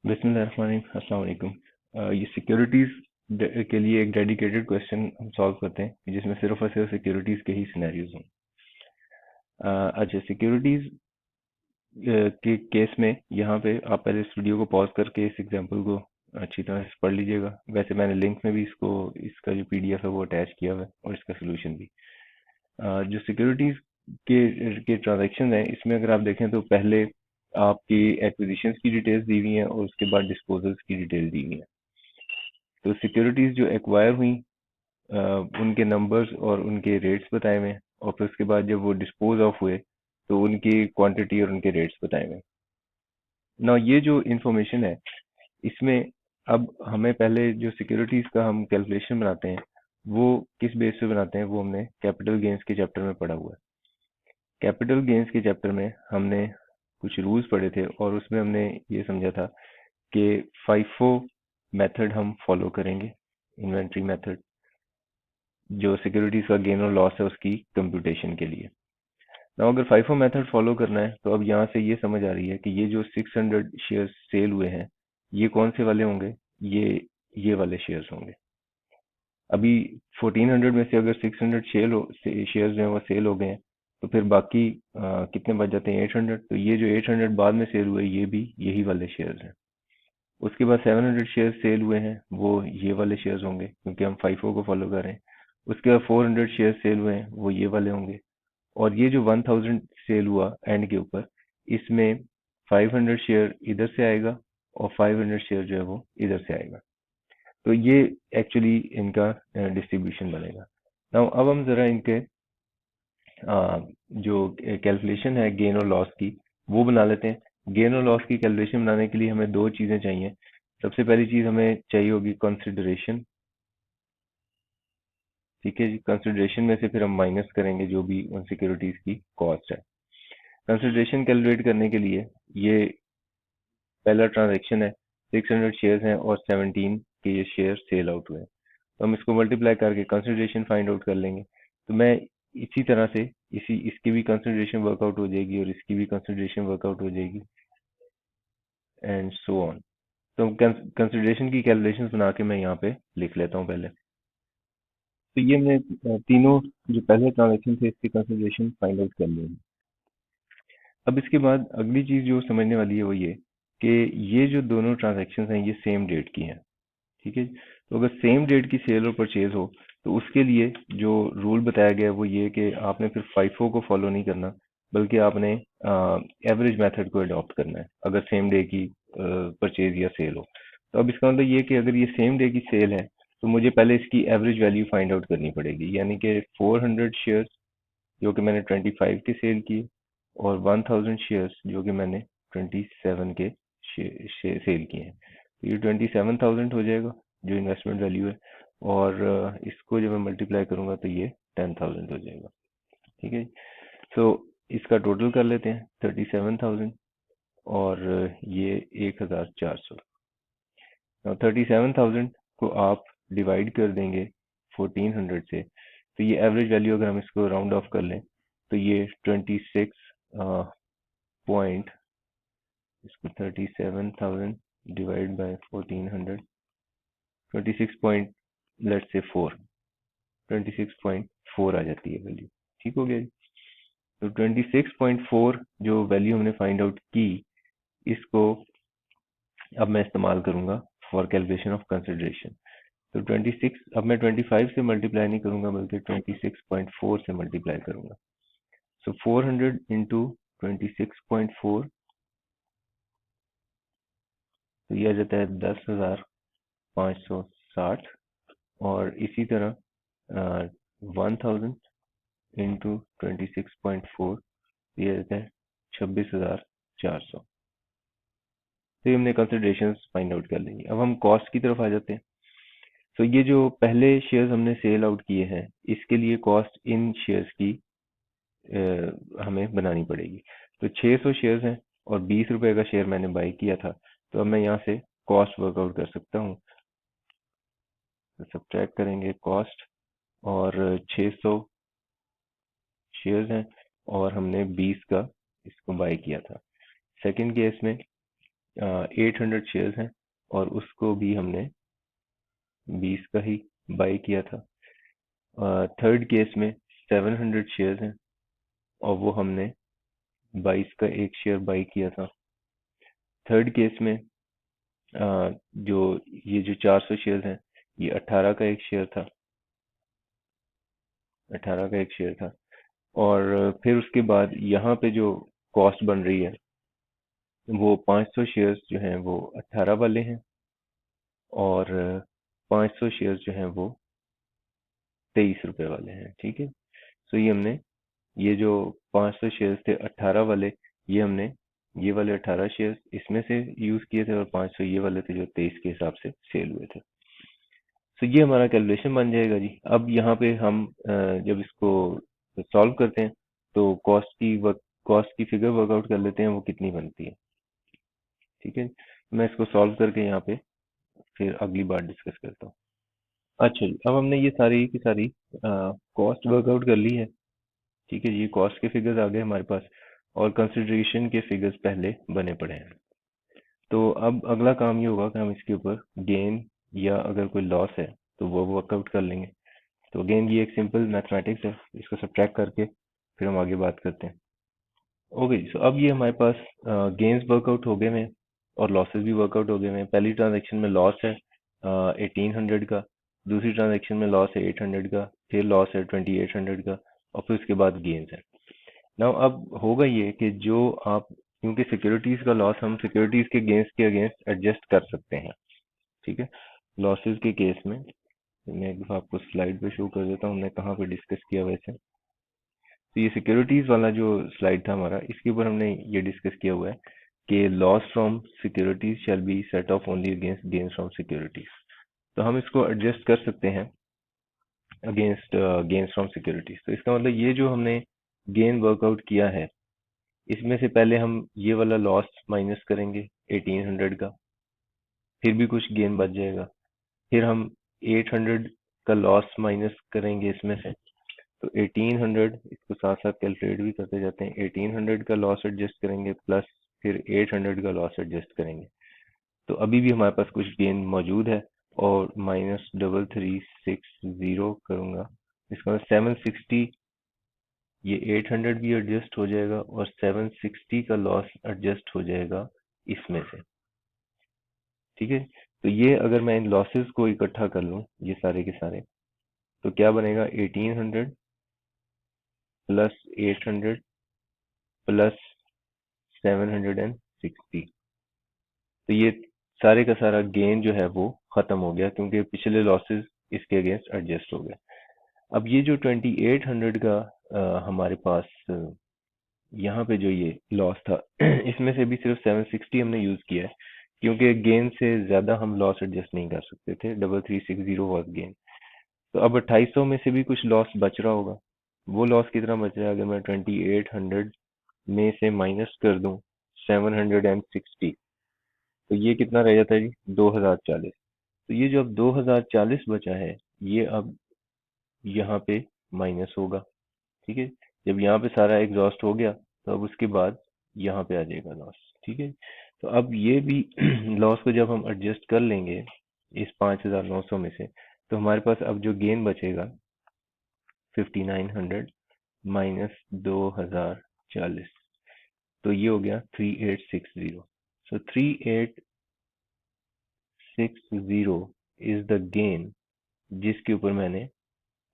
बिस्मिल्लाहिर्रहमानिर्रहीम, अस्सलाम वालेकुम। ये सिक्योरिटीज के लिए एक डेडिकेटेड क्वेश्चन हम सॉल्व करते हैं जिसमें सिर्फ और सिर्फ सिक्योरिटीज के ही सिनेरियोज हों। अच्छा, सिक्योरिटीज के केस में यहाँ पे आप पहले इस वीडियो को पॉज करके इस एग्जांपल को अच्छी तरह से पढ़ लीजिएगा। वैसे मैंने लिंक में भी इसका जो पीडीएफ है वो अटैच किया हुआ है और इसका सोल्यूशन भी। जो सिक्योरिटीज के ट्रांजैक्शन हैं, इसमें अगर आप देखें तो पहले आपकी एक्विजिशंस की डिटेल्स दी हुई हैं और उसके बाद डिस्पोजल्स की डिटेल दी हुई है। तो सिक्योरिटीज जो एक्वायर हुई, उनके नंबर्स और उनके रेट्स बताए हुए हैं, और फिर उसके बाद जब वो डिस्पोज ऑफ हुए तो उनकी क्वांटिटी और उनके रेट्स बताए हुए हैं। ना ये जो इंफॉर्मेशन है, इसमें अब हमें पहले जो सिक्योरिटीज का हम कैलकुलेशन बनाते हैं वो किस बेस पे बनाते हैं, वो हमने कैपिटल गेन्स के चैप्टर में पढ़ा हुआ है। कैपिटल गेन्स के चैप्टर में हमने कुछ रूल्स पढ़े थे और उसमें हमने ये समझा था कि फाइफो मेथड हम फॉलो करेंगे, इन्वेंट्री मेथड, जो सिक्योरिटीज का गेन और लॉस है उसकी कंप्यूटेशन के लिए। ना अगर फाइफो मेथड फॉलो करना है तो अब यहाँ से ये समझ आ रही है कि ये जो 600 शेयर्स सेल हुए हैं, ये कौन से वाले होंगे, ये वाले शेयर्स होंगे। अभी 1400 में से अगर 600 शेयर्स जो हैं वो सेल हो गए हैं, तो फिर बाकी कितने बच जाते हैं, 800। तो ये जो 800 बाद में सेल हुए, ये भी यही वाले शेयर्स हैं। उसके बाद 700 शेयर्स सेल हुए हैं, वो ये वाले शेयर्स होंगे क्योंकि हम फाइफो को फॉलो कर रहे हैं। उसके बाद 400 शेयर्स सेल हुए हैं, वो ये वाले होंगे। और ये जो 1000 सेल हुआ एंड के ऊपर, इसमें 500 शेयर इधर से आएगा और 500 शेयर जो है वो इधर से आएगा। तो ये एक्चुअली इनका डिस्ट्रीब्यूशन बनेगा। नाउ अब हम जरा इनके जो कैलकुलेशन है गेन और लॉस की, वो बना लेते हैं। गेन और लॉस की कैलकुलेशन बनाने के लिए हमें दो चीजें चाहिए। सबसे पहली चीज हमें चाहिए होगी कंसिडरेशन। ठीक है जी, कंसिडरेशन में से फिर हम माइनस करेंगे जो भी उन सिक्योरिटीज की कॉस्ट है। कंसिडरेशन कैलकुलेट करने के लिए ये पहला ट्रांजैक्शन है, 600 शेयर्स हैं और 17 के ये शेयर सेल आउट हुए हैं। तो हम इसको मल्टीप्लाई करके कंसिडरेशन फाइंड आउट कर लेंगे। तो मैं इसी तरह से इसकी भी कंसिडरेशन वर्कआउट हो जाएगी और इसकी भी कंसिडरेशन वर्कआउट हो जाएगी, एंड सो ऑन। तो कंसिडरेशन की कैलकुलेशंस बना के मैं यहाँ पे लिख लेता हूँ पहले। तो ये मैं तीनों जो पहले ट्रांजेक्शन थे इसकी कंसिडरेशन फाइंड आउट कर लेंगे। अब इसके बाद अगली चीज जो समझने वाली है वो ये कि ये जो दोनों ट्रांजेक्शन हैं ये सेम डेट की हैं। ठीक है, तो अगर सेम डेट की सेल और परचेज हो तो उसके लिए जो रूल बताया गया है वो ये कि आपने फिर फाइफो को फॉलो नहीं करना, बल्कि आपने एवरेज मेथड को अडॉप्ट करना है अगर सेम डे की परचेज या सेल हो। तो अब इसका मतलब ये कि अगर ये सेम डे की सेल है तो मुझे पहले इसकी एवरेज वैल्यू फाइंड आउट करनी पड़ेगी, यानी कि 400 शेयर्स जो कि मैंने 25 के सेल किए और 1000 शेयर्स जो कि मैंने 27 के सेल किए हैं। तो ये 27,000 हो जाएगा जो इन्वेस्टमेंट वैल्यू है, और इसको जब मैं मल्टीप्लाई करूंगा तो ये 10,000 हो जाएगा। ठीक है, सो इसका टोटल कर लेते हैं 37,000 और ये 1,400। 37,000 को आप डिवाइड कर देंगे 1400 से, तो ये एवरेज वैल्यू अगर हम इसको राउंड ऑफ कर लें तो ये 26 पॉइंट, इसको 37,000 divide by 1400, 26 point, let's say 4, 26.4 आ जाती है वैल्यू। ठीक हो गया जी। तो 26.4 जो वैल्यू हमने फाइंड आउट की, इसको अब मैं इस्तेमाल करूंगा फॉर कैलकुलेशन ऑफ कंसिडरेशन। तो 26, अब मैं 25 से मल्टीप्लाई नहीं करूंगा बल्कि 26.4 से मल्टीप्लाई करूंगा। सो 400 इंटू 26.4, तो ये आ जाता है 10,560। और इसी तरह 1000 इंटू 26.4, ये आ जाता है 26,400। तो ये हमने कंसिडरेशन फाइंड आउट कर लेंगे। अब हम कॉस्ट की तरफ आ जाते हैं। तो ये जो पहले शेयर्स हमने सेल आउट किए हैं, इसके लिए कॉस्ट इन शेयर्स की हमें बनानी पड़ेगी। तो 600 शेयर्स हैं और 20 रुपए का शेयर मैंने बाई किया था, तो अब मैं यहाँ से कॉस्ट वर्कआउट कर सकता हूँ। तो सब्ट्रैक्ट करेंगे कॉस्ट, और 600 शेयर्स हैं और हमने 20 का इसको बाई किया था। सेकंड केस में 800 शेयर्स हैं और उसको भी हमने 20 का ही बाई किया था। थर्ड केस में 700 शेयर्स हैं और वो हमने 22 का एक शेयर बाई किया था। थर्ड केस में जो ये जो 400 शेयर्स हैं ये 18 का एक शेयर था, 18 का एक शेयर था। और फिर उसके बाद यहाँ पे जो कॉस्ट बन रही है वो 500 शेयर्स जो हैं वो 18 वाले हैं और 500 शेयर्स जो हैं वो 23 रुपए वाले हैं। ठीक है, सो ये जो 500 शेयर्स थे 18 वाले, ये हमने ये वाले 18 शेयर्स इसमें से यूज किए थे और 500 ये वाले थे जो 23 के हिसाब से सेल हुए थे। तो ये हमारा कैलकुलेशन बन जाएगा जी। अब यहाँ पे हम जब इसको सॉल्व करते हैं तो कॉस्ट की फिगर वर्कआउट कर लेते हैं वो कितनी बनती है। ठीक है, मैं इसको सॉल्व करके यहाँ पे फिर अगली बार डिस्कस करता हूँ। अच्छा जी, अब हमने ये सारी की सारी कॉस्ट वर्कआउट कर ली है। ठीक है जी, कॉस्ट के फिगर्स आ गए हमारे पास और कंसिडरेशन के फिगर्स पहले बने पड़े हैं। तो अब अगला काम ये होगा कि हम इसके ऊपर गेन या अगर कोई लॉस है तो वो वर्कआउट कर लेंगे। तो अगेन ये एक सिंपल मैथमेटिक्स है, इसको सब्ट्रैक्ट करके फिर हम आगे बात करते हैं। ओके जी, सो अब ये हमारे पास गेन्स वर्कआउट हो गए हैं और लॉसेस भी वर्कआउट हो गए हैं। पहली ट्रांजैक्शन में लॉस है 1800 का, दूसरी ट्रांजैक्शन में लॉस है 800 का, फिर लॉस है 2800 का और फिर उसके बाद गेन्स है। नाउ अब होगा ये कि जो आप, क्योंकि सिक्योरिटीज का लॉस हम सिक्योरिटीज के गेंस के अगेंस्ट एडजस्ट कर सकते हैं। ठीक है, लॉसेस के केस में मैं एक दफा आपको स्लाइड पे शो कर देता हूँ हमने कहाँ पे डिस्कस किया वैसे। तो ये सिक्योरिटीज वाला जो स्लाइड था हमारा, इसके ऊपर हमने ये डिस्कस किया हुआ है कि loss from securities shall be set of only against gains from securities. तो हम इसको एडजस्ट कर सकते हैं अगेंस्ट गेन्स फ्रॉम सिक्योरिटीज। तो इसका मतलब ये जो हमने गेन वर्कआउट किया है इसमें से पहले हम ये वाला लॉस माइनस करेंगे 1800 का, फिर भी कुछ गेन बच जाएगा। फिर हम 800 का लॉस माइनस करेंगे इसमें से, तो 1800 इसको साथ साथ कैलकुलेट भी करते जाते हैं। 1800 का लॉस एडजस्ट करेंगे प्लस फिर 800 का लॉस एडजस्ट करेंगे, तो अभी भी हमारे पास कुछ गेन मौजूद है। और -3360 करूंगा, इसका मतलब 760, ये 800 भी एडजस्ट हो जाएगा और 760 का लॉस एडजस्ट हो जाएगा इसमें से। ठीक है, तो ये अगर मैं इन लॉसेस को इकट्ठा कर लूं ये सारे के सारे, तो क्या बनेगा 1800 प्लस 800 प्लस 760। तो ये सारे का सारा गेन जो है वो खत्म हो गया क्योंकि पिछले लॉसेस इसके अगेंस्ट एडजस्ट हो गए। अब ये जो 2800 का हमारे पास यहाँ पे जो ये लॉस था इसमें से भी सिर्फ 760 हमने यूज किया है क्योंकि गेन से ज्यादा हम लॉस एडजस्ट नहीं कर सकते थे। 3360 वॉज गेन। तो अब 2800 में से भी कुछ लॉस बच रहा होगा। वो लॉस कितना बच रहा है, अगर मैं 2800 में से माइनस कर दूं 760, तो ये कितना रह जाता है जी 2040। तो ये जो अब 2040 बचा है ये अब यहाँ पे माइनस होगा। ठीक है, जब यहाँ पे सारा एग्जॉस्ट हो गया तो अब उसके बाद यहाँ पे आ जाएगा लॉस। ठीक है, तो अब ये भी लॉस को जब हम एडजस्ट कर लेंगे इस 5900 में से, तो हमारे पास अब जो गेन बचेगा 5900 माइनस 2040, तो ये हो गया 3860। सो 3860 इज द गेन जिसके ऊपर मैंने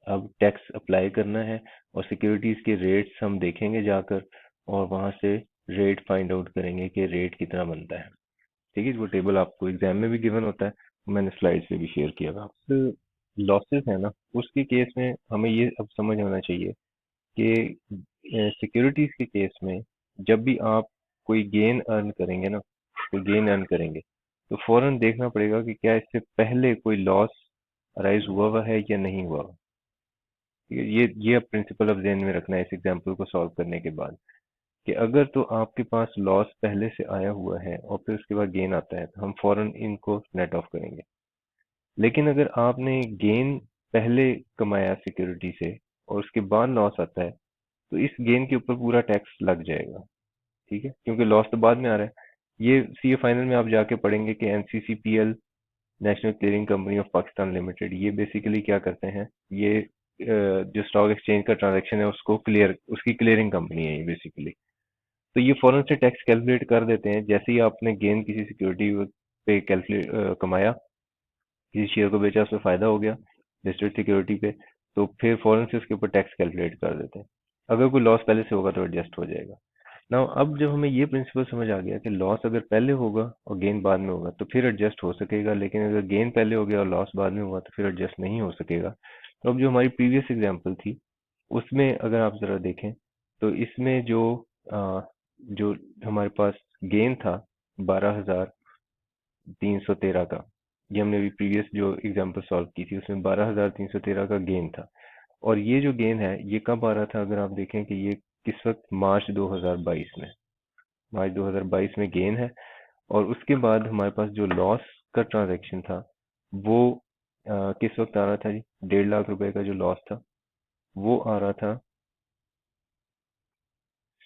अब टैक्स अप्लाई करना है और सिक्योरिटीज के रेट्स हम देखेंगे जाकर और वहां से रेट फाइंड आउट करेंगे कि रेट कितना बनता है। ठीक है, वो टेबल आपको एग्जाम में भी गिवन होता है, मैंने स्लाइड्स पे भी शेयर किया था। लॉसेस है ना, उसके केस में हमें ये अब समझ होना चाहिए कि सिक्योरिटीज के केस में जब भी आप कोई गेन अर्न करेंगे ना, कोई गेन अर्न करेंगे तो फौरन देखना पड़ेगा कि क्या इससे पहले कोई लॉस अराइज हुआ हुआ है या नहीं हुआ हुआ। ये अब प्रिंसिपल अब ध्यान में रखना है इस एग्जाम्पल को सॉल्व करने के बाद, कि अगर तो आपके पास लॉस पहले से आया हुआ है और फिर उसके बाद गेन आता है तो हम फौरन इनको नेट ऑफ करेंगे। लेकिन अगर आपने गेन पहले कमाया सिक्योरिटी से और उसके बाद लॉस आता है तो इस गेन के ऊपर पूरा टैक्स लग जाएगा। ठीक है, क्योंकि लॉस तो बाद में आ रहा है। ये सीए फाइनल में आप जाके पढ़ेंगे कि NCCPL, national clearing company of Pakistan limited, ये बेसिकली क्या करते हैं, ये जो स्टॉक एक्सचेंज का ट्रांजैक्शन है उसको क्लियर, उसकी क्लियरिंग कंपनी है ये बेसिकली। तो ये फौरन से टैक्स कैलकुलेट कर देते हैं जैसे ही आपने गेन किसी सिक्योरिटी पे कैलकुलेट कमाया, किसी शेयर को बेचा, उसमें फायदा हो गया लिस्टेड सिक्योरिटी पे, तो फिर फौरन से उसके ऊपर टैक्स कैलकुलेट कर देते हैं। अगर कोई लॉस पहले से होगा तो एडजस्ट हो जाएगा। ना अब जब हमें ये प्रिंसिपल समझ आ गया कि लॉस अगर पहले होगा और गेन बाद में होगा तो फिर एडजस्ट हो सकेगा, लेकिन अगर गेन पहले हो गया और लॉस बाद में हुआ तो फिर एडजस्ट नहीं हो सकेगा। तो अब जो हमारी प्रीवियस एग्जांपल थी उसमें अगर आप जरा देखें तो इसमें जो हमारे पास गेन था 12,313 का, ये हमने अभी प्रीवियस जो एग्जांपल सॉल्व की थी उसमें 12,313 का गेन था। और ये जो गेन है ये कब आ रहा था, अगर आप देखें कि ये किस वक्त, मार्च 2022 में, मार्च 2022 में गेन है। और उसके बाद हमारे पास जो लॉस का ट्रांजैक्शन था वो किस वक्त आ रहा था जी, 1.5 लाख रुपए का जो लॉस था वो आ रहा था,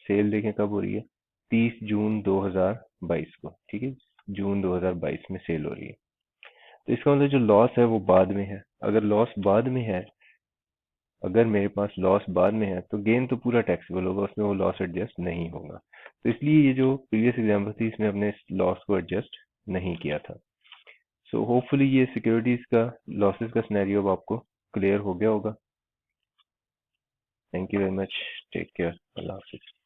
सेल देखें कब हो रही है, 30 जून 2022 को, ठीक है, जून 2022 में सेल हो रही है। तो इसका मतलब जो लॉस है वो बाद में है। अगर लॉस बाद में है, अगर मेरे पास लॉस बाद में है तो गेन तो पूरा टैक्सेबल होगा, उसमें वो लॉस एडजस्ट नहीं होगा। तो इसलिए ये जो प्रीवियस एग्जाम्पल थी इसमें हमने लॉस को एडजस्ट नहीं किया था। सो होपफुली ये सिक्योरिटीज का लॉसेस का सिनेरियो अब आपको क्लियर हो गया होगा। Thank you very much, take care, अल्लाह हाफिज।